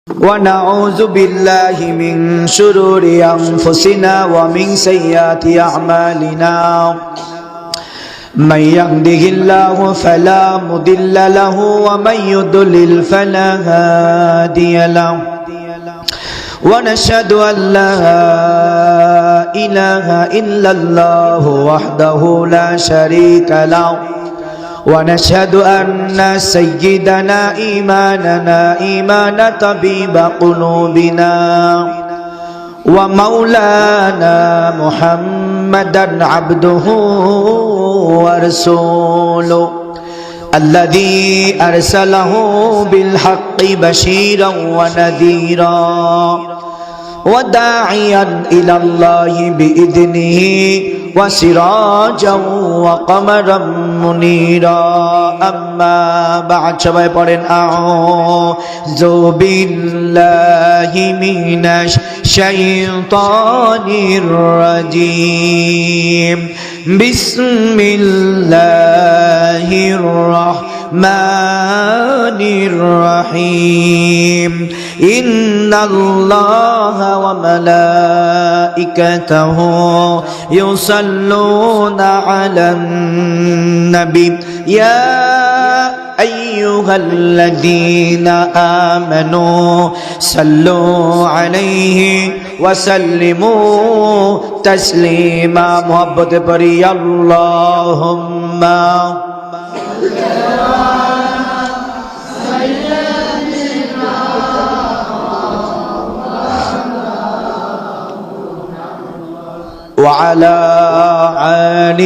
ونعوذ بالله من شرور أنفسنا ومن سيئات أعمالنا من يهده الله فلا مضل له ومن يضلل فلا هادي له ونشهد أن لا إله إلا الله وحده لا شريك له ونشهد أن سيدنا إيمان طبيب قلوبنا ومولانا محمدا عبده ورسوله الذي أرسله بالحق بشيرا ونذيرا وداعيا إلى الله بإذنه وسراجا وقمرا منيرا أما بعد সবাই পড়েন আউযু বিল্লাহি মিনাশ শাইতানির রাজীম বিসমিল্লাহির রাহমানির রহিম ইন্নাল্লাহা ওয়া মালাইকাতাহু ইউসাল্লুনা আলান নবী ইয়া আইয়ুহাল্লাযীনা আমানু সাল্লু আলাইহি ওয়া সাল্লিমু তাসলিমা মুহাব্বতে পড়ি আল্লাহুম্মা وعلى آل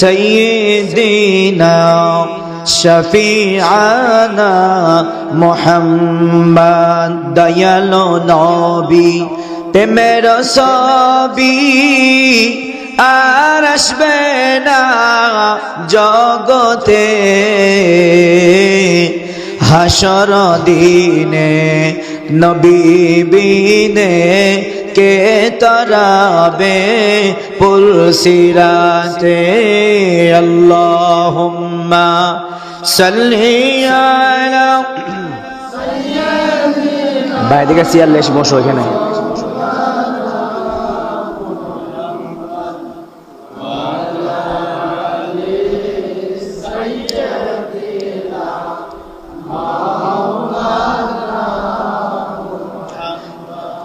سيدنا شفيعنا محمد দয়ালো নবী প্রেমের ছবি আর আসবে না জগতে হাসর দিনে নবী বিনে কে তরাবে পুলসিরাতে আল্লাহুম্মা সাল্লি আলা বাইরে গেছি আল্লাহ এসে বসো এখানে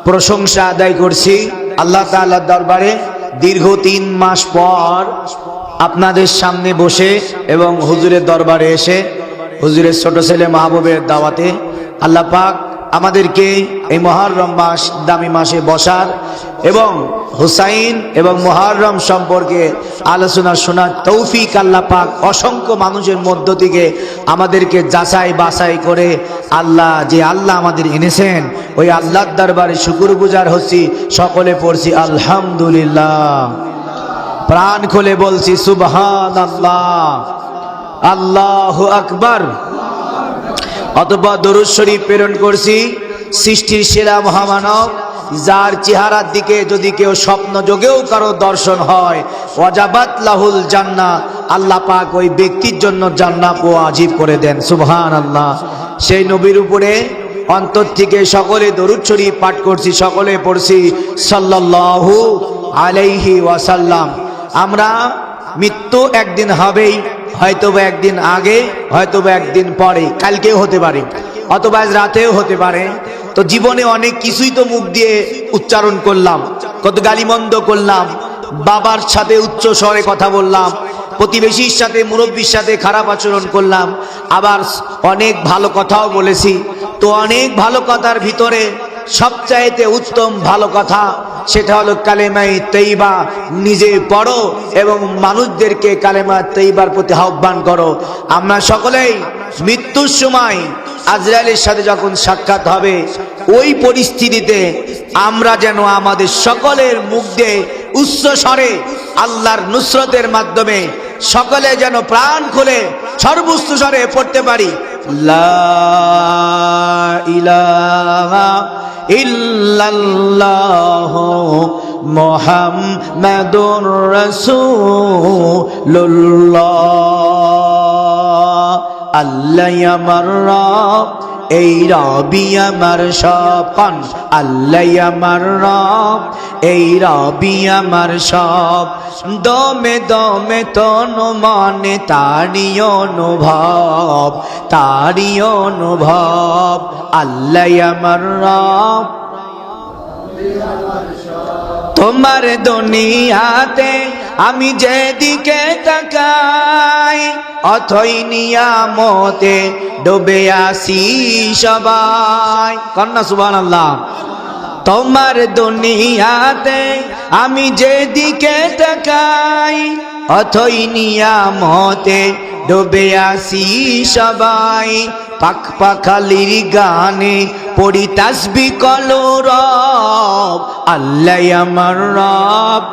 প্রশংসা আদায় করছি আল্লাহ তাআলার দরবারে দীর্ঘ 3 মাস পর আপনাদের সামনে বসে এবং হুজুরের দরবারে এসে হুজুরের ছোট ছেলে মাহবুবের দাওয়াতে আল্লাহ পাক আমাদেরকে এই মুহররম মাস দামি মাসে বসার এবং হুসাইন এবং মুহররম সম্পর্কে আলোচনা শোনার তৌফিক আল্লাহ পাক অসংখ্য মানুষের মধ্য থেকে আমাদেরকে যাচাই বাছাই করে আল্লাহ আমাদের এনেছেন ওই আল্লাহর দরবারে শুকরগুজার হচ্ছি সকলে পড়ছি আলহামদুলিল্লাহ প্রাণ খুলে বলছি সুবহানাল্লাহ আল্লাহু আকবার অতঃপর দরুদ শরীফ প্রেরণ করছি সৃষ্টির সেরা মহামানব যার চেহারার দিকে যদি কেউ স্বপ্ন যোগেও কারো দর্শন হয় ওয়াজাবাত লাহুল জান্নাহ আল্লাহ পাক ওই ব্যক্তির জন্য জান্নাত ওয়াজিব করে দেন সুবহানাল্লাহ সেই নবীর উপরে অন্তর থেকে সকলে দরুদ শরীফ পাঠ করছি সকলে পড়ছি সাল্লাল্লাহু আলাইহি ওয়াসাল্লাম আমরা মৃত্যু একদিন হবেই হয়তোবা একদিন আগে হয়তোবা একদিন পরে কালকেও হতে পারে অথবা আজ রাতেও হতে পারে তো জীবনে অনেক কিছুই তো মুখ দিয়ে উচ্চারণ করলাম কত গালিমন্দ করলাম বাবার সাথে উচ্চ স্বরে কথা বললাম প্রতিবেশীর সাথে মুরব্বির সাথে খারাপ আচরণ করলাম আবার অনেক ভালো কথাও বলেছি তো অনেক ভালো কথার ভিতরে সবচাইতে উত্তম ভালো কথা সেটা হলো কালেমায়ে তৈবা নিজে পড়ো এবং মানুষদেরকে কালেমায়ে তৈবার প্রতি আহ্বান করো আমরা সকলেই মৃত্যুর সময় আজরাইলের সাথে যখন সাক্ষাৎ হবে ওই পরিস্থিতিতে আমরা যেন আমাদের সকলের মুখ দিয়ে উচ্চ স্বরে আল্লাহর নুসরতের মাধ্যমে সকলে যেন প্রাণ খুলে সর্বোচ্চ স্বরে পড়তে পারি লা ইলাহা ইল্লাল্লাহু মুহাম্মাদুর রাসূলুল্লাহ আল্লাহ আমার রব এই রবি আমার সব, কন আল্লাহ আমার রব, এই রবি আমার সব, দমে দমে তন মনে তারি অনুভব, তারি অনুভব, আল্লাহ আমার রব। তোমার দুনিয়াতে আমি যেদিকে তাকাই, অথই নিয়ামতে ডুবে আসি সবাই, কন্যা সুবহানাল্লাহ। তোমার দুনিয়াতে আমি যেদিকে তাকাই, অথই নিয়ামতে ডুবে আসি সবাই, পাক পাখালির গানে পড়ি তাসবিহ কলো রব, আল্লাহ আমার রব।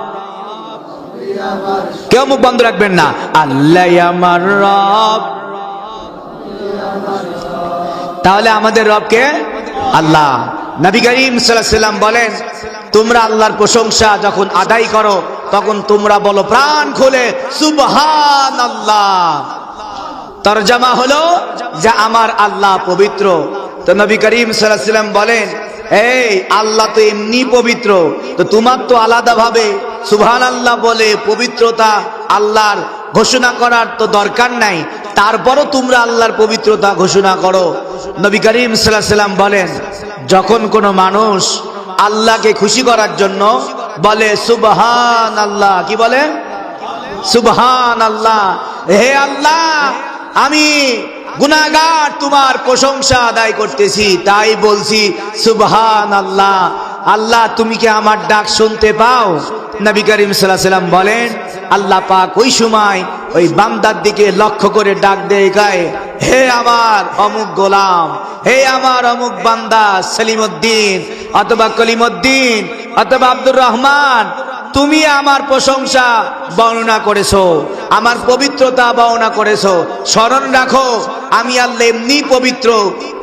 কেউ মুখ বন্ধ রাখবেন না, আল্লাহ আমার রব। তাহলে আমাদের রবকে আল্লাহ। নবী করিম সাল্লাল্লাহু আলাইহি ওয়াসাল্লাম বলেন, তোমরা আল্লাহর প্রশংসা যখন আদায় করো তখন তোমরা বলো প্রাণ খুলে সুবহানাল্লাহ। তরজমা হলো যে আমার আল্লাহ পবিত্র। তো নবী করিম সাল্লাল্লাহু আলাইহি ওয়াসাল্লাম বলেন, এই আল্লাহ তো এমনি পবিত্র, তো তোমার তো আলাদা ভাবে সুবহানাল্লাহ বলে পবিত্রতা আল্লাহর ঘোষণা করার তো দরকার নাই, তারপরও তোমরা আল্লাহর পবিত্রতা ঘোষণা করো। নবী করিম সাল্লাল্লাহু আলাইহি ওয়াসাল্লাম বলেন, যখন কোনো মানুষ আল্লাহকে খুশি করার জন্য বলে সুবহানাল্লাহ, কি বলে? সুবহানাল্লাহ, হে আল্লাহ আমি গুনাহগার তোমার প্রশংসা আদায় করতেছি, তাই বলছি সুবহানাল্লাহ। আল্লাহ তুমি কি আমার ডাক শুনতে পাও? নবী করিম সাল্লাল্লাহু আলাইহি ওয়াসাল্লাম বলেন, আল্লাহ পাক ওই সময় ওই বান্দার দিকে লক্ষ্য করে ডাক দেয়, গায়ে হে আমার অমুক গোলাম, হে আমার অমুক বান্দা সেলিমউদ্দিন অথবা কলিমউদ্দিন অথবা আব্দুর রহমান, তুমি আমার প্রশংসা বর্ণনা করেছো, আমার পবিত্রতা বর্ণনা করেছো। স্মরণ রাখো আমি আল্লাহ এমনি পবিত্র,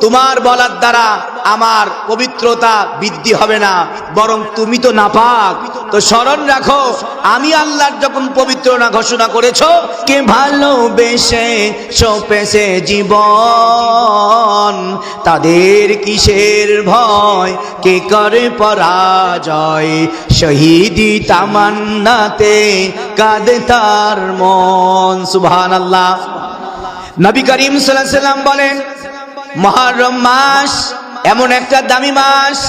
তোমার বলার দ্বারা আমার পবিত্রতা বৃদ্ধি হবে না, বরং তুমি তো নাপাক। তো স্মরণ রাখো আমি আল্লাহর যখন পবিত্র না ঘোষণা করেছো, কে ভালোবেসে সপেছে জীবন, তাদের কিসের ভয়, কে করে পরাজয়, শহীদি তামান্নাতে কাঁদে তার মন। সুবহানাল্লাহ। নবী করিম সাল্লাল্লাহু আলাইহি ওয়াসাল্লাম বলেন, মুহররম মাস এমন একটা দামি মাস,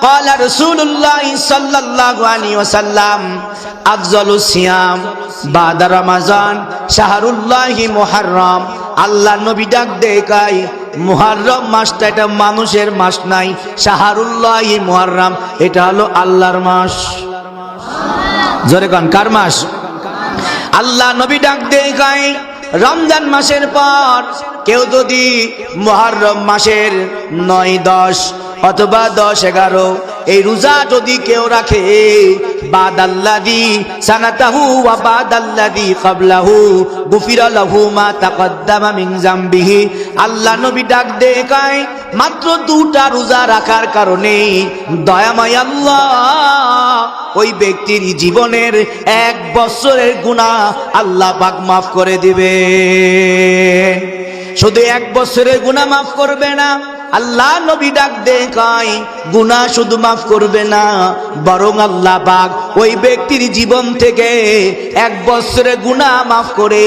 قال رسول الله صلى الله عليه وسلم أفضل الصيام بعد رمضان شهر الله محرم। আল্লাহ নবী ডাক দেখায়, মুহররম মাসটা এটা মানুষের মাস নাই, শাহরুল্লাহ মুহররম এটা হলো আল্লাহর মাস। জোরে কান, কার মাস? আল্লাহ নবী ডাক দেখায়, রমজান মাসের পর কেউ যদি মুহররম মাসের 9, 10 অথবা 10, 11 এই রোজা যদি কেউ রাখে, বাদাল্লাযী সানাতাহু ওয়া বাদাল্লাযী ক্বাবলাহু গুফিরা লাহু মা তাকদ্দামা মিন যামবিহি। আল্লাহ নবী ডাক দেখায়, মাত্র 2টা রোজা রাখার কারণে দয়াময় আল্লাহ ওই ব্যক্তির জীবনের 1 বছরের গুনাহ আল্লাহ পাক মাফ করে দিবে। শুধু 1 বছরের গুনাহ মাফ করবে না, আল্লাহ নবী ডাক দেখায়, গুনাহ শুধু মাফ করবে না, বরং আল্লাহ পাক ওই ব্যক্তির জীবন থেকে 1 বছরের গুনাহ মাফ করে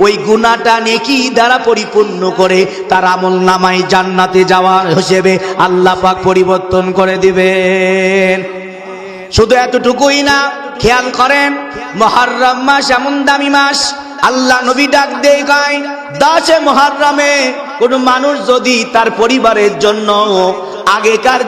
ওই গুনাহটা নেকি দ্বারা পরিপূর্ণ করে তার আমলনামায় জান্নাতে যাওয়ার হিসেবে আল্লাহ পাক পরিবর্তন করে দিবেন। শুধু এতটুকুই না, খেয়াল করেন মুহররম মাস এমন দামি মাস, আল্লাহ নবী ডাক দেখায়, 10 মুহররমে কোন মানুষ যদি তার পরিবারের জন্য আগেকার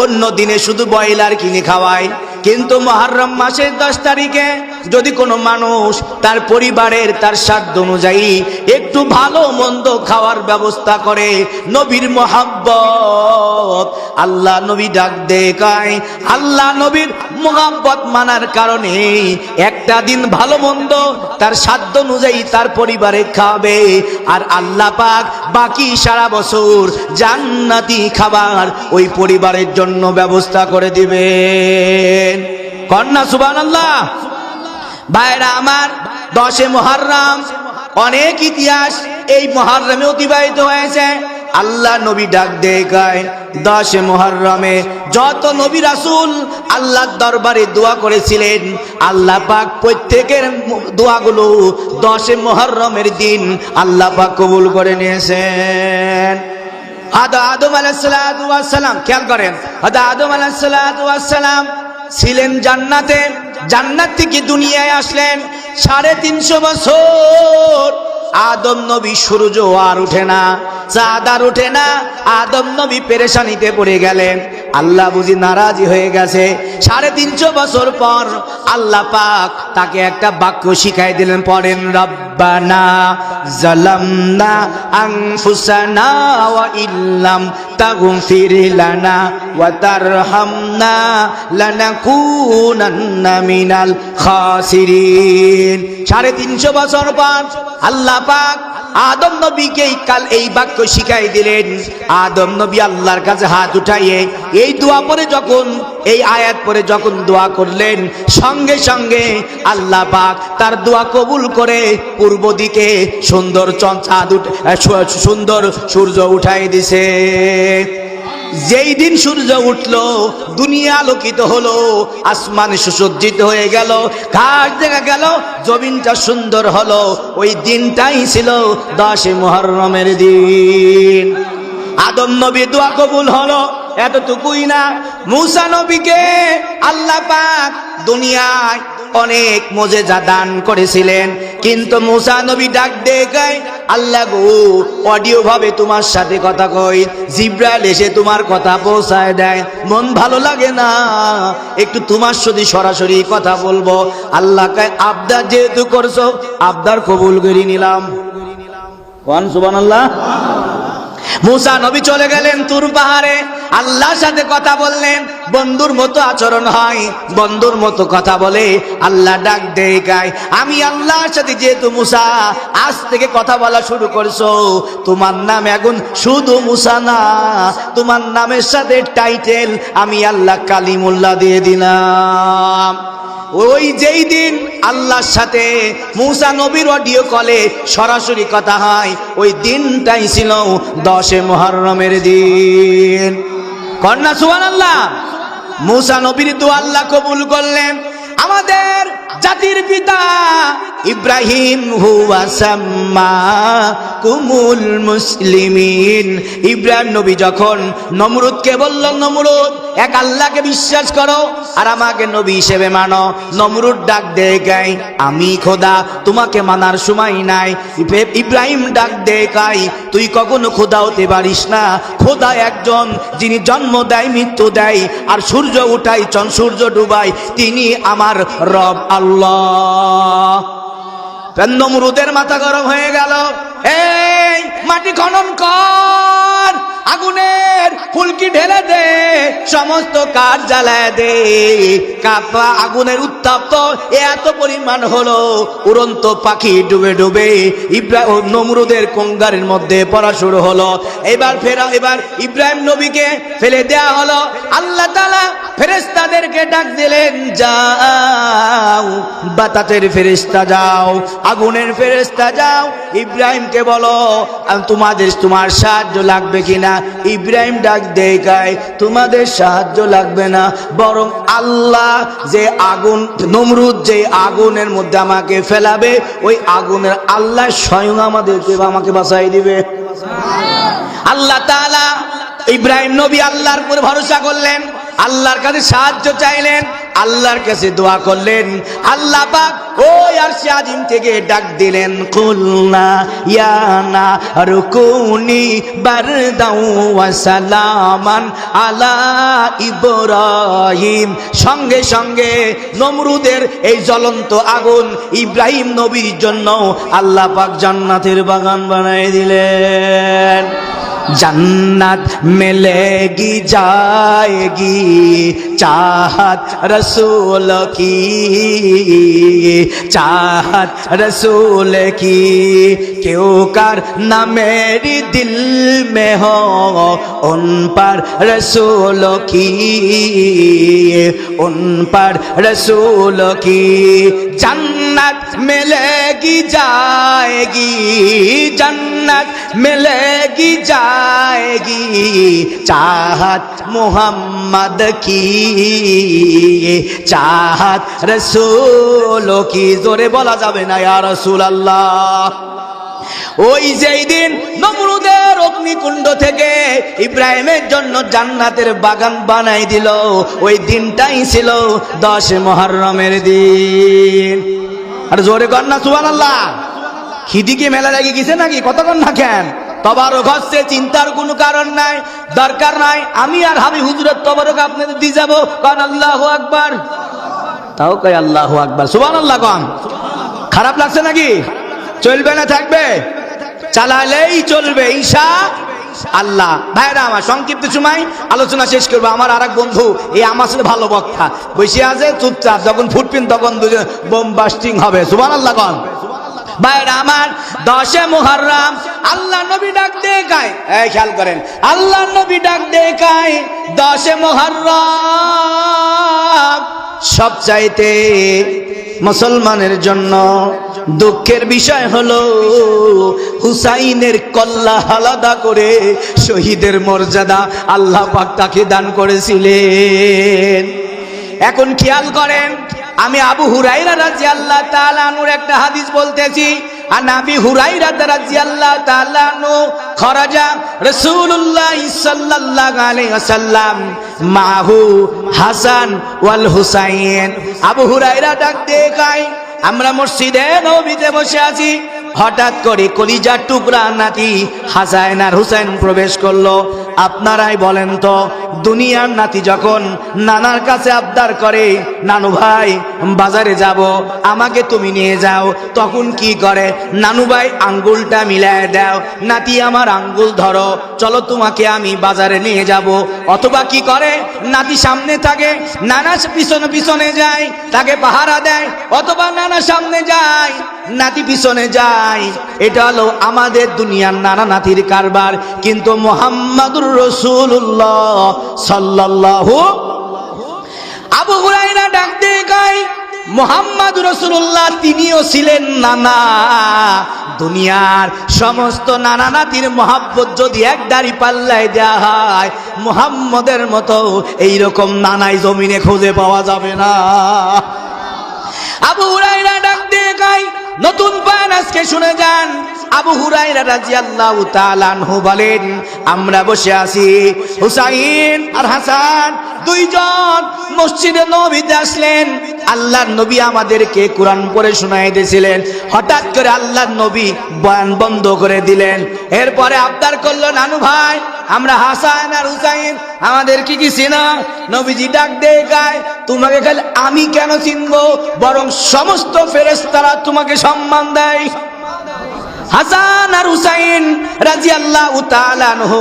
অন্য দিনে শুধু ব্রয়লার কিনে খাওয়ায়, কিন্তু মুহররম মাসের 10 তারিখে যদি কোনো মানুষ তার পরিবারের তার সাধ্য অনুযায়ী একটু ভালো মন্দ খাওয়ার ব্যবস্থা করে, নবীর মহব্বত, আল্লাহ নবী ডাক দেখায়, আল্লাহ নবীর মহব্বত মানার কারণে একটা দিন ভালো মন্দ তার সাধ্য অনুযায়ী তার পরিবারে খাবে, আর আল্লাহ পাক বাকি সারা বছর জান্নাতি খাবার ওই পরিবারের জন্য ব্যবস্থা করে দিবেন। কন্যা সুবহানাল্লাহ। ভাইরা আমার, 10 মুহররম অনেক ইতিহাস এই মুহররমে অতিবাহিত হয়েছে। আল্লাহ নবী ডাক দেয় গায় 10 মুহররমে যত নবী রাসূল আল্লাহর দরবারে দোয়া করেছিলেন আল্লাহ পাক প্রত্যেকের দোয়াগুলো 10 মুহররমের দিন আল্লাহ পাক কবুল করে নিয়েছেন। আদম আলাইহিস সালাতু ওয়াস সালাম, খেয়াল করেন, আদম আলাইহিস সালাতু ওয়াস সালাম ছিলেন জান্নাতে, জান্নাত থেকে দুনিয়ায় আসলেন 350 বছর। আদম নবী সূর্য আর ওঠে না, চাঁদ আর ওঠে না, আদম নবী পেরেশানিতে পড়ে গেলেন। আল্লাহ বুঝি নারাজি হয়ে গেছে। 350 বছর পর আল্লাহ পাক তাকে একটা বাক্য শিখাই দিলেন, পড়েন, রব্বানা জালামনা আনফুসানা ওয়া ইল্লাম তাগফির লানা ওয়া তারহামনা লানাকুনান্না মিনাল খাসিরিন। 350 বছর পর আল্লাহ পাক আদম নবীকে এই বাক্য শিখাই দিলেন। আদম নবী আল্লাহর কাছে হাত উঠাইয়ে এই দোয়া পরে যখন, এই আয়াত পরে যখন দোয়া করলেন, সঙ্গে সঙ্গে আল্লাহ পাক তার দোয়া কবুল করে পূর্ব দিকে সুন্দর চাঁদ সুন্দর সূর্য উঠাই দিছে। যেই দিন সূর্য উঠলো দুনিয়া আলোকিত হলো, আসমান সুসজ্জিত হয়ে গেল, ঘাস দেখা গেল, জমিনটা সুন্দর হলো। ওই দিনটাই ছিল 10 মুহররমের দিন। আদম নবী দোয়া কবুল হলো। এতটুকুই না, মূসা নবীকে আল্লাহ পাক দুনিয়ায় অনেক মুজিজা দান করেছিলেন, কিন্তু মূসা নবী ডাক দেয়, আল্লাহ গো, অডিও ভাবে তোমার সাথে কথা কই, জিব্রাইল এসে তোমার কথা পৌঁছায় দেয়, মন ভালো লাগে না, একটু তোমার সাথে সরাসরি কথা বলবো। আল্লাহ কয়, আবদার যেহেতু করছো, আবদার কবুল করে নিলাম। সুবহানাল্লাহ। মূসা নবী চলে গেলেন তুর পাহাড়ে, আল্লাহর সাথে কথা বললেন, বন্ধুর মতো আচরণ হয়, বন্ধুর মতো কথা বলে। আল্লাহ ডাক দেয় গায়, আমি আল্লাহর সাথে যেহেতু মূসা আজ থেকে কথা বলা শুরু করছো, তোমার নাম এখন শুধু মূসা না, তোমার নামের সাথে টাইটেল আমি আল্লাহ কালিমুল্লাহ দিয়ে দিলাম। ওই যেই দিন আল্লাহর সাথে মূসা নবীর অডিও কলে সরাসরি কথা হয়, ওই দিনটাই ছিল 10 মুহররমের দিন। কন্যা সুবহানাল্লাহ। মূসা নবীর দোয়া আল্লাহ কবুল করলেন। আমাদের জাতির পিতা ইব্রাহিম হুয়া সাম্মাকুমুল মুসলিমিন, ইব্রাহিম নবী যখন নমরুদকে বলল, নমরুদ এক আল্লাহকে বিশ্বাস করো আর আমাকে নবী হিসেবে মানো, নমরুদ ডাক দেয় গায়, আমি খোদা, তোমাকে মানার সময় নাই। ইব্রাহিম ডাক দেয় গায়, তুই কখনো খোদা হতে পারিস না, খোদা একজন যিনি জন্ম দেয়, মৃত্যু দেয়, আর সূর্য উঠায়, সূর্য ডুবায়, তিনি আমার রব আল্লাহ। নমরুদের মাথা গরম হয়ে গেল, এই মাটি খনন কর, আগুনের ফুলকি ঢেলে দে, সমস্ত কাঠ জ্বালায় দে। কাপা আগুনের উত্তাপ্ত এত পরিমাণ হলো, উড়ন্ত পাখি ডুবে ডুবে নমরুদের কঙ্গারের মধ্যে পড়া শুরু হলো। এবার ইব্রাহিম নবীকে ফেলে দেয়া হলো। আল্লাহ তাআলা ফেরেশতাদেরকে ডাক দিলেন, যাও বাতাসের ফেরেশতা যাও, আগুনের ফেরেশতা যাও, ইব্রাহিমকে বলো তোমার সাহায্য লাগবে কিনা। ইব্রাহিম ডাক দেয় গায়, তোমাদের সাহায্য লাগবে না, বরং আল্লাহ যে আগুন, নমরুদ যে আগুনের মধ্যে আমাকে ফেলাবে, ওই আগুনের আল্লাহ স্বয়ং আমাকে বাঁচাই দিবে। আল্লাহ তাআলা, ইব্রাহিম নবী আল্লাহর উপর ভরসা করলেন, আল্লাহর কাছে সাহায্য চাইলেন, আল্লাহর কাছে দোয়া করলেন। আল্লাহ পাক ওই আরশে আজিম থেকে ডাক দিলেন, কুলনা ইয়া নারকুনি বারদাও ওয়া সালামান আলা ইব্রাহিম। সঙ্গে সঙ্গে নমরুদের এই জ্বলন্ত আগুন ইব্রাহিম নবীর জন্য আল্লাহ পাক জান্নাতের বাগান বানায় দিলেন। जन्नत मिलेगी जाएगी चाहत रसूल की, चाहत रसूल की क्यों कर न मेरी दिल में हो उन पर रसूल की, उन पर रसूल की। जन्नत जन्नत मिलेगी जाएगी, जन्नत मिलेगी जाएगी, चाहत मोहम्मद की, चाहत रसूलों की। जोरे बोला जाबे ना या रसूल अल्लाह। ওই যেই দিন নমরুদের অগ্নিকুণ্ড থেকে ইব্রাহিমের জন্য জান্নাতের বাগান বানাই দিল, ওই দিনটাই ছিল 10 মুহররমের দিন। আর জোরে কর না সুবহানাল্লাহ। খিদিকে মেলা লাগি গেছে নাকি? কতক্ষণ না কেন তবারক হচ্ছে, চিন্তার কোনো কারণ নাই, দরকার নাই। আমি আর হাবি হুজুরের তবারক আপনাদের দিয়ে যাবো। কারণ আল্লাহু আকবার, তাও কয় আল্লাহু আকবার, সুবহানাল্লাহ কম। খারাপ লাগছে নাকি? চলবে না থাকবে? চালালেই চলবে ইনশাআল্লাহ। ভাইরা আমার, সংক্ষিপ্ত সময় আলোচনা শেষ করবো। আমার আরেক বন্ধু এই আমার সাথে ভালো বক্তা বসে আছে চুপচাপ, যখন ফুটপিন তখন দুজন বোম বাস্টিং হবে। সুবহানাল্লাহ কোন। ভাইরা আমার, 10 মুহররম আল্লাহ নবী ডাক দিয়ে গায়, এই খেয়াল করেন, আল্লাহ নবী ডাক দিয়ে গায় 10 মুহররম সবচাইতে মুসলমানের জন্য দুঃখের বিষয় হলো হুসাইনের কল্লা আলাদা করে শহীদের মর্যাদা আল্লাহ পাক তাকে দান করেছিলেন। এখন খেয়াল করেন, আমি আবু হুরায়রা রাদিয়াল্লাহু তাআলা আনহুর একটা হাদিস বলতেছি। আর আবি হুরায়রা রাদিয়াল্লাহু তাআলা আনহু খরাজা রাসূলুল্লাহ সাল্লাল্লাহু আলাইহি ওয়াসাল্লাম মাহু হাসান ওয়াল হুসাইন। আবু হুরায়রা ডাক দিয়ে কয়, আমরা মসজিদে নববীতে বসে আছি, হঠাৎ করে কলিজার টুকরা নাতি হাসান আর হুসাইন প্রবেশ করলো। আপনারাই বলেন তো, দুনিয়ার নাতি যখন নানার কাছে আবদার করে, নানু ভাই বাজারে যাব, আমাকে তুমি নিয়ে যাও, তখন কি করে? নানু ভাই আঙ্গুলটা মিলায় দাও, নাতি আমার আঙ্গুল ধরো, চলো তোমাকে আমি বাজারে নিয়ে যাব। অথবা কি করে? নাতি সামনে থাকে, নানা পিছনে পিছনে যায়, তাকে পাহারা দেয়। অথবা নানা সামনে যায়, নাতি পিছনে যায়। এটা হলো আমাদের দুনিয়ার নানা নাতির কারবার। কিন্তু মুহাম্মাদুর রাসূলুল্লাহ সাল্লাল্লাহু, আবু হুরায়রা ডাক দিয়ে কয়, মুহাম্মাদুর রাসূলুল্লাহ তিনিও ছিলেন নানা। দুনিয়ার সমস্ত নানা নাতির মহব্বত যদি এক দাড়ি পাল্লায় দেয়া হয়, মুহাম্মদের মতো এইরকম নানাই জমিনে খুঁজে পাওয়া যাবে না। আবু হুরায়রা ডাক দিয়ে কয়, নতুন পান আজকে শুনে যান। আবু হুরায়রা রাদিয়াল্লাহু তাআলা আনহু বলেন, আমরা বসে আছি, হুসাইন আর হাসান দুইজন মসজিদে নববীতে আসলেন। আল্লাহর নবী আমাদেরকে কোরআন পড়ে শোনায় দিয়েছিলেন। হঠাৎ করে আল্লাহর নবী বয়ান বন্ধ করে দিলেন। এরপরে আবদার করলো, নানু ভাই আমরা হাসান আর হুসাইন, আমাদের কি চিনো? নবীজি ডাক দিয়ে গায়, তোমাকে খালি আমি কেন চিনবো, বরং সমস্ত ফেরেশতারা তোমাকে সম্মান দেয়। হাসান আর হুসাইন রাদিয়াল্লাহু তাআলা আনহু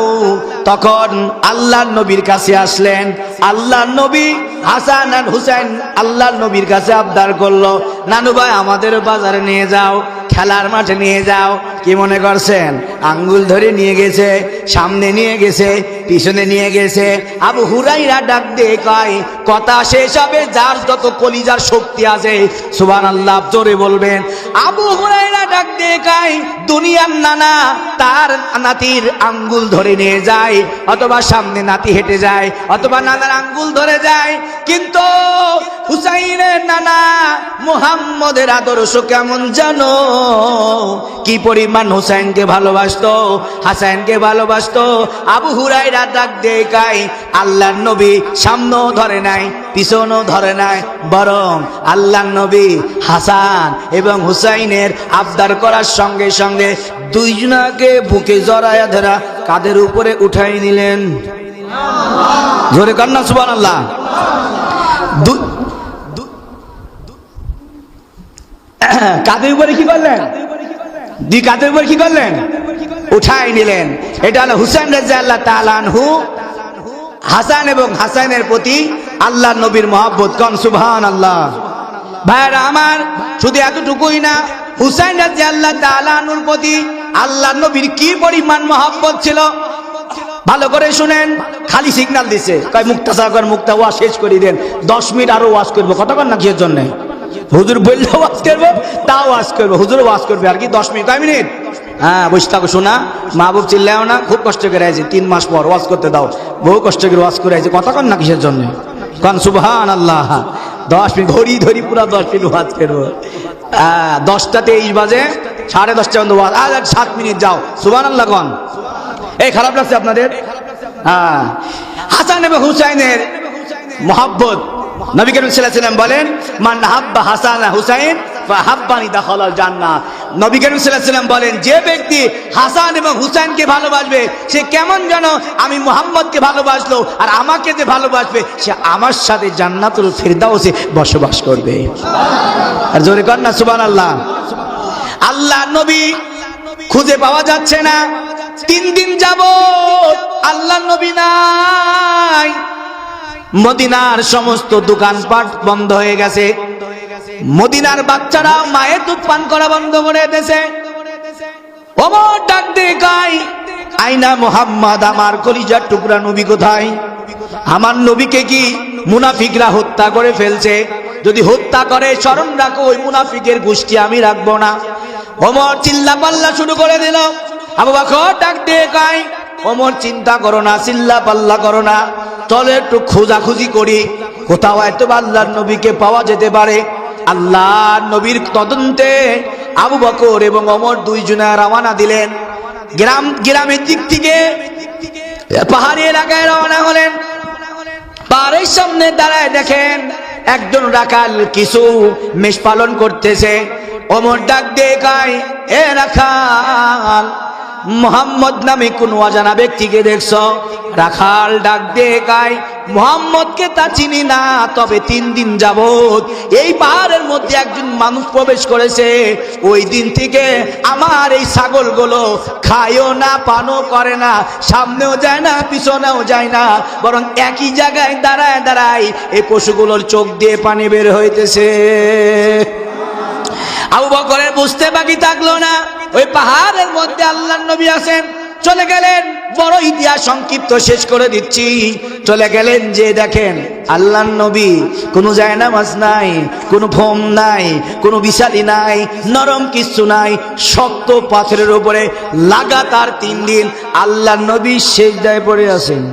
তখন আল্লাহর নবীর কাছে আসলেন। আল্লাহর নবী হাসান আর হুসাইন আল্লাহর নবীর কাছে আবদার করলো, নানু ভাই আমাদের বাজারে নিয়ে যাও, খেলার মাঠে নিয়ে যাও। কি মনে করছেন? আঙ্গুল ধরে নিয়ে গেছে, সামনে নিয়ে গেছে, পিছনে নিয়ে গেছে। আবু হুরায়রা ডাক দিয়ে কয়, কথা শেষ হবে যার যত কলিজার শক্তি আছে সুবহানাল্লাহ জোরে বলবেন। আবু হুরায়রা ডাক দিয়ে কয়, দুনিয়ার নানা তার নাতির আঙ্গুল ধরে নিয়ে যায়, অথবা সামনে নাতি হেঁটে যায়, অথবা নানার আঙ্গুল ধরে যায়। কিন্তু হুসাইনের নানা মুহাম্মদের আদর্শ কেমন জানো? কি পরিমাণ হুসাইনকে ভালোবাসতো, হাসানকে ভালোবাসতো। আবু হুরায়রা ডাক দিয়ে কয়, আল্লাহর নবী সামনেও ধরে নাই, পিছনেও ধরে নাই, বরং আল্লাহর নবী হাসান এবং হুসাইনের আবদার করার সঙ্গে সঙ্গে দুইজনাকে বুকে জড়ায়া ধরা কাদের উপরে উঠাই নিলেন। জোরে কান্না সুবহানাল্লাহ। কাদের উপরে কি করলেন? দুই কাদের উপরে কি করলেন? উঠাই নিলেন। এটা হলো হুসাইন রাদিয়াল্লাহু তাআলা আনহু, হাসান এবং হাসানের প্রতি আল্লাহর নবীর মহব্বত। কোন সুবহানাল্লাহ। ভাইরা আমার, শুধু এতটুকুই না, হুসাইন রাদিয়াল্লাহু তাআলা আনহুর প্রতি আল্লাহর নবীর কি পরিমাণ মহব্বত ছিল ভালো করে শুনেন। খালি সিগন্যাল দিছে, কয় মুক্তাসা কর, মুক্তা ওয়াজ শেষ করে দেন, 10 মিনিট আরো ওয়াজ করবো। কতক্ষণ না কিসের জন্য? হুজুর বললে ওয়াজ করবো, তাও ওয়াজ করবো, হুজুর ওয়াজ করবে আর কি 10 মিনিট, কয় মিনিট? হ্যাঁ, বসে থাকো শোনা, মা বাবু চিল্লাও না, খুব কষ্ট করে আছে, 3 মাস পর ওয়াজ করতে দাও, বহু কষ্ট করে ওয়াজ করে আছে, কথা কন না কিসের জন্য? কন সুবহানাল্লাহ। 10 মিনিট ঘড়ি ধরি পুরা 10 মিনিট ওয়াজ করবো। 10টা 23 বাজে, 10:30 পর্যন্ত ওয়াজ, আর 7 মিনিট যাও, সুবহানাল্লাহ কন। এই খারাপ লাগছে আপনাদের? হ্যাঁ, হাসান এবং হুসাইনের মহব্বত, নবী করিম সাল্লাল্লাহু আলাইহি ওয়াসাল্লাম বলেন, মান হাব্বা হাসান হুসাইন ফাহাব্বানি দাখালাল জান্নাহ। নবী করিম সাল্লাল্লাহু আলাইহি ওয়াসাল্লাম বলেন, যে ব্যক্তি হাসান এবং হুসাইনকে ভালোবাসবে, সে কেমন যেন আমি মুহাম্মদকে ভালোবাসলো, আর আমাকে যে ভালোবাসবে, সে আমার সাথে জান্নাতুল ফিরদাউসে বসবাস করবে। আর জোরে কর না সুবহানাল্লাহ। আল্লাহ নবী খুঁজে পাওয়া যাচ্ছে না, 3 দিন যাবত আল্লাহ নবী নাই। মদিনার সমস্ত দোকানপাট বন্ধ হয়ে গেছে, মদিনার বাচ্চারা মায়ের দুধ পান করা বন্ধ করে দিয়েছে। ওমর ডাক দিয়ে কয়, আইনা মুহাম্মদ, আমার কলিজার টুকরা নবী কোথায়? আমার নবীকে কি মুনাফিকরা হত্যা করে ফেলছে? যদি হত্যা করে স্মরণ রাখো, ওই মুনাফিকের গোষ্ঠী আমি রাখবো না। ওমর চিল্লা পাল্লা শুরু করে দিল। আবু বকর ডাক দিয়ে কয়, ওমর চিন্তা করো না, চিল্লা পাল্লা করো না, চলো একটু খোঁজাখুঁজি করি, কোথাও হয়তো আল্লাহর নবীকে পাওয়া যেতে পারে। আল্লাহর নবীর তদন্তে আবু বকর এবং ওমর 2 জনে রওনা দিলেন। গ্রামের দিক থেকে পাহাড়ি এলাকায় রওনা হলেন। পাহাড়ের সামনে দাঁড়ায় দেখেন একজন রাখাল কিছু মেষ পালন করতেছে। ওমর ডাক দিয়ে কয়, এ রাখাল, মুহাম্মদ নামে কোন অজানা ব্যক্তিকে দেখছো? রাখাল ডাক দিয়ে কয়, মুহাম্মদকে তা চিনি না, তবে 3 দিন যাবত এই পাহাড়ের মধ্যে একজন মানুষ প্রবেশ করেছে। ওই দিন থেকে আমার এই ছাগলগুলো খায়ও না, পানও করে না, সামনেও যায় না, পিছনেও যায় না, বরং একই জায়গায় দাঁড়ায় দাঁড়ায় এই পশুগুলোর চোখ দিয়ে পানি বের হইতেছে। আবু বকরের বুঝতে বাকি থাকলো না, ওই পাহাড়ের মধ্যে আল্লাহর নবী আছেন। চলে গেলেন, বড় ইতিহাস সংক্ষিপ্ত শেষ করে দিচ্ছি। চলে গেলেন, যে দেখেন আল্লাহর নবী, কোনো জায়নামাজ নাই, কোনো ফোম নাই, কোনো বিছালি নাই, নরম কিচ্ছু নাই, শক্ত পাথরের উপরে লাগাতার 3 দিন আল্লাহর নবী সিজদায় পড়ে আছেন।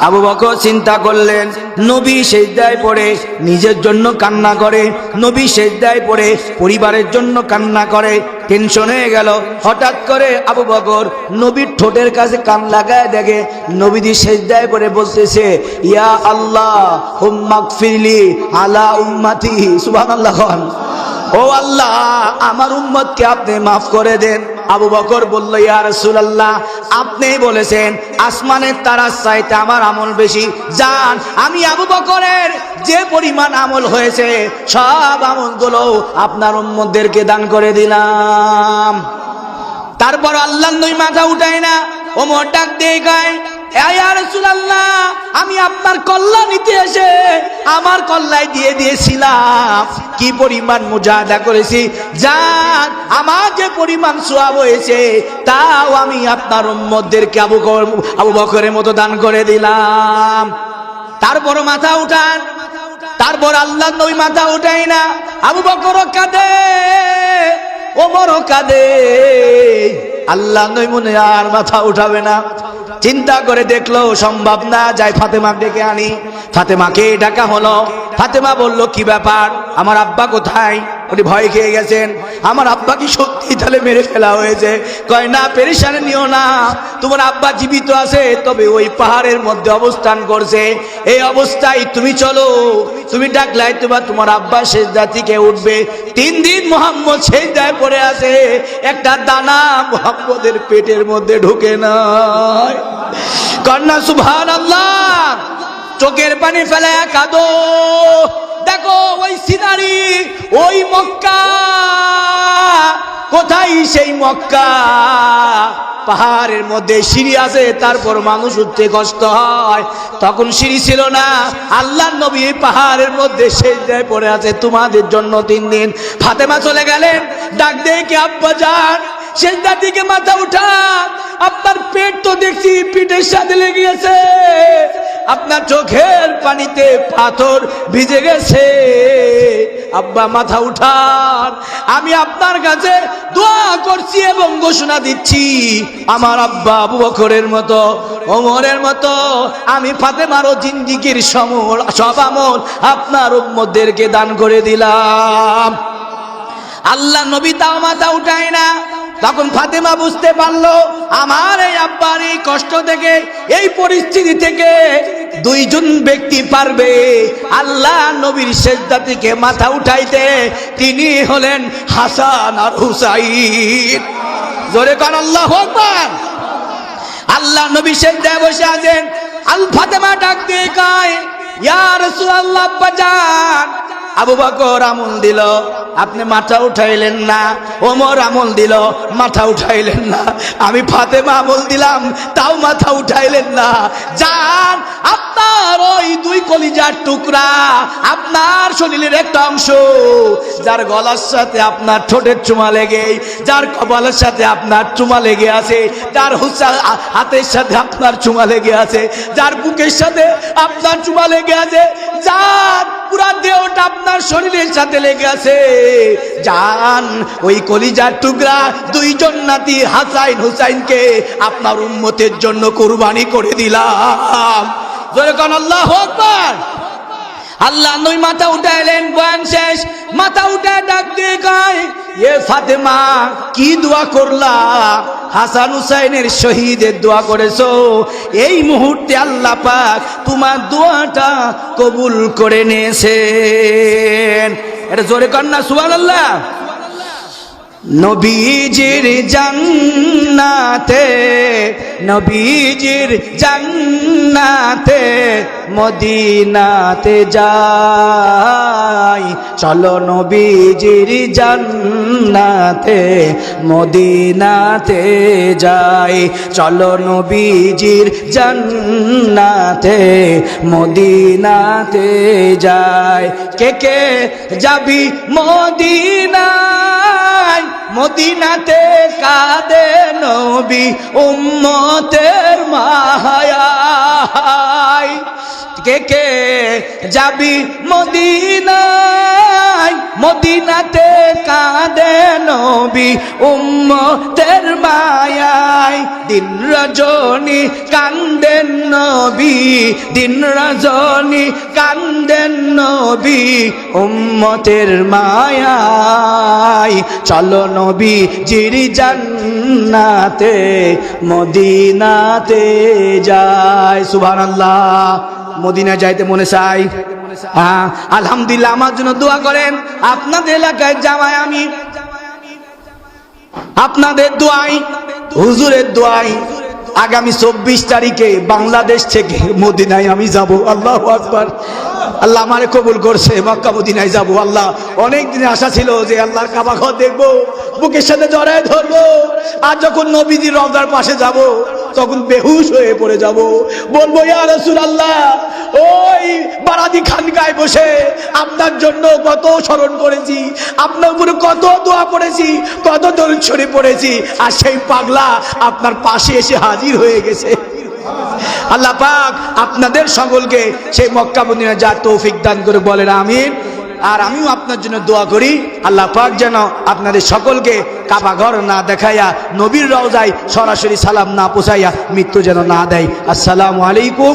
আবু বকর চিন্তা করলেন, নবী সিজদায় পড়ে নিজের জন্য কান্না করে, নবী সিজদায় পড়ে পরিবারের জন্য কান্না করে, টেনশন হয়ে গেল। হঠাৎ করে আবু বকর নবীর ঠোঁটের কাছে কান লাগায় দেখে নবীজি সিজদায় পড়ে বলতেছে, ইয়া আল্লাহ হুম্মাগফিরলি আলা উম্মতি। সুবহানাল্লাহ। ও আল্লাহ, আমার উম্মতকে আপনি মাফ করে দেন। আবু বকর বলল, ইয়া রাসূলুল্লাহ, আপনি বলেছেন আসমানের তারার চাইতে আমার আমল বেশি। যান, আমি আবু বকরের যে পরিমাণ আমল হয়েছে সব আমলগুলো আপনার উম্মতদেরকে দান করে দিলাম। তারপর আল্লাহর নবী মাথা উঠায় না। ওমর ডাক দিয়ে কয়, ইয়া রাসূলুল্লাহ, আমি আপনার কল্যাণ নিতে এসে আমার কল্যাণ দিয়ে দিয়েছিলাম, কি পরিমাণ মুজাহাদা করেছি, জান আমার যে পরিমাণ সওয়াব হয়েছে তাও আমি আপনার উম্মতদেরকে আবু বকরের মতো দান করে দিলাম। তারপর মাথা উঠান। তারপর আল্লাহর নবী মাথা উঠায় না। আবু বকরও কাঁদে, ওমরও কাঁদে। আল্লাহ নবী মনে আর মাথা উঠাবে না। চিন্তা করে দেখলো সম্ভব না, যাই ফাতেমা ডেকে আনি। ফাতেমাকে ডাকা হলো। ফাতেমা বলল, কি ব্যাপার, আমার আব্বা কোথায়? উনি ভয় খেয়ে গেছেন। আমার আব্বা কি সত্যি তাহলে মেরে ফেলা হয়েছে? কয় না, পেরেশান নিও না, তোমার আব্বা জীবিত আছে, তবে ওই পাহাড়ের মধ্যে অবস্থান করছে। এই অবস্থায় তুমি চলো, তুমি ডাকলাই তোমার আব্বা সিজদা থেকে উঠবে। 3 দিন মুহাম্মদ সিজদায় পড়ে আছে, একটা দানা মুহাম্মদের পেটের মধ্যে ঢুকে নাই। কন্যা সুবহানাল্লাহ, চোখের পানি ফেলে কাঁদো। দেখো ওই সিনারি, ওই মক্কা, কোথায় সেই মক্কা? পাহাড়ের মধ্যে সিঁড়ি আছে, তারপর মানুষ উঠতে কষ্ট হয়। তখন সিঁড়ি ছিল না, আল্লাহর নবী পাহাড়ের মধ্যে সিজদায় পড়ে আছে তোমাদের জন্য 3 দিন। ফাতেমা চলে গেলেন, ডাক দিয়ে কি, আব্বা যান, সিজদা থেকে মাথা উঠা, আপনার পেট তো দেখছি পিঠের সাথে লেগে গেছে, আপনার চোখের পানিতে পাথর ভিজে গেছে। আব্বা মাথা উঠান, আমি আপনার কাছে দোয়া করছি এবং ঘোষণা দিচ্ছি, আমার আব্বা আবু বকরের মতো, ওমরের মতো আমি ফাতেমারও জিন্দেগীর সব আমল আপনার উম্মতদেরকে দান করে দিলাম। আল্লাহ নবী তাও মাথা উঠায় না। তখন ফাতেমা বুঝতে পারলো আমার এই আব্বার এই কষ্ট থেকে, এই পরিস্থিতি থেকে দুইজন ব্যক্তি পারবে আল্লাহ নবীর সিজদা থেকে মাথা উঠাইতে, তিনি হলেন হাসান আর হুসাইন। জোরে কান আল্লাহু আকবার। আল্লাহ নবী সিজদায় বসে আছেন, আল ফাতেমা ডাক দিয়ে কয়, ইয়া রাসূলুল্লাহ আব্বাজান। আবু বকর আমল দিল, আপনি মাথা উঠাইলেন না। ওমর আমল দিল, মাথা উঠাইলেন না। আমি ফাতেমা আমল দিলাম, তাও মাথা উঠাইলেন না। জান, আপনার ওই দুই কলিজার টুকরা, আপনার শরীরের একটা অংশ, যার গলার সাথে আপনার ঠোঁটের চুমা লেগে, যার কপালের সাথে আপনার চুমা লেগে আছে, যার হাতের সাথে আপনার চুমা লেগে আছে, যার বুকের সাথে আপনার চুমা লেগে আছে, যার পুরা দেহটা আপনার শরীরের সাথে লেগে আছে, জান ওই কলিজার টুকরা দুইজন নাতি হাসান হুসাইনকে আপনার উম্মতের জন্য কুরবানি করে দিলাম। জোরে কোন আল্লাহু আকবার। আল্লাহ নবী মাথা উঠাইলেন, বয়ান শেষ, মাথা উঠায় ডাক দিয়ে কয়, এ ফাতেমা কি দোয়া করলা? হাসান হুসাইনের শহীদের দোয়া করেছো, এই মুহূর্তে আল্লাহ পাক তোমার দোয়াটা কবুল করে নিয়েছেন। এটা জোরে কন্যা সুবহানাল্লাহ। নবীজির জান্নাতে, নবীজির জান্নাতে মদিনাতে যাই, চলো নবীজির জান্নাতে মদিনাতে যাই, চলো নবীজির জান্নাতে মদিনাতে যাই। কে কে যাবি মদিনায়, মদিনাতে কাঁদে নবী উম্মতের মায়ায়। কে কে যাবি মদিনায়, মদিনাতে কাঁদে নবী উম্মতের মায়ায়। দিন রজনী কান্দেন নবী, দিন রজনী কান্দেন নবী উম্মতের মায়ায়, চলো নবী জির জান্নাতে মদিনাতে যায়। সুবহানাল্লাহ। মদিনা যাইতে মনে চাই? হ্যাঁ, আলহামদুলিল্লাহ। আমার জন্য দোয়া করেন। আপনাদের এলাকায় জামাই, আমি আপনাদের দোয়াই, হুজুরের দোয়াই, আগামী 24 তারিখে বাংলাদেশ থেকে মদিনায় আমি যাব। আল্লাহু আকবার। আল্লাহ আমারে কবুল করছে, মক্কা মদিনায় যাব। আল্লাহ অনেক দিনে আশা ছিল যে আল্লাহর কাবা ঘর দেখবো, বুকের সাথে জড়ায় ধরবো, আর যখন নবীজির রওজার পাশে যাব তখন বেহুশ হয়ে পড়ে যাব। বলবো, ইয়া রাসূলুল্লাহ, ওই বারাদি খানকায় বসে আপনার জন্য কত স্মরণ করেছি, আপনার উপরে কত দোয়া করেছি, কত দরুদ শরীফ পড়েছি, আর সেই পাগলা আপনার পাশে এসে হাজির হয়ে গেছে। আল্লাহ পাক আপনাদের সকলকে সেই মক্কা মদিনা যাওয়ার তৌফিক দান করে বলেন আমিন। আর আমিও আপনার জন্য দোয়া করি, আল্লাহ পাক যেন আপনাদের সকলকে কাবা ঘর না দেখাইয়া, নবীর রওজায় সরাসরি সালাম না পৌঁছাইয়া মৃত্যু যেন না দেয়। আসসালামু আলাইকুম।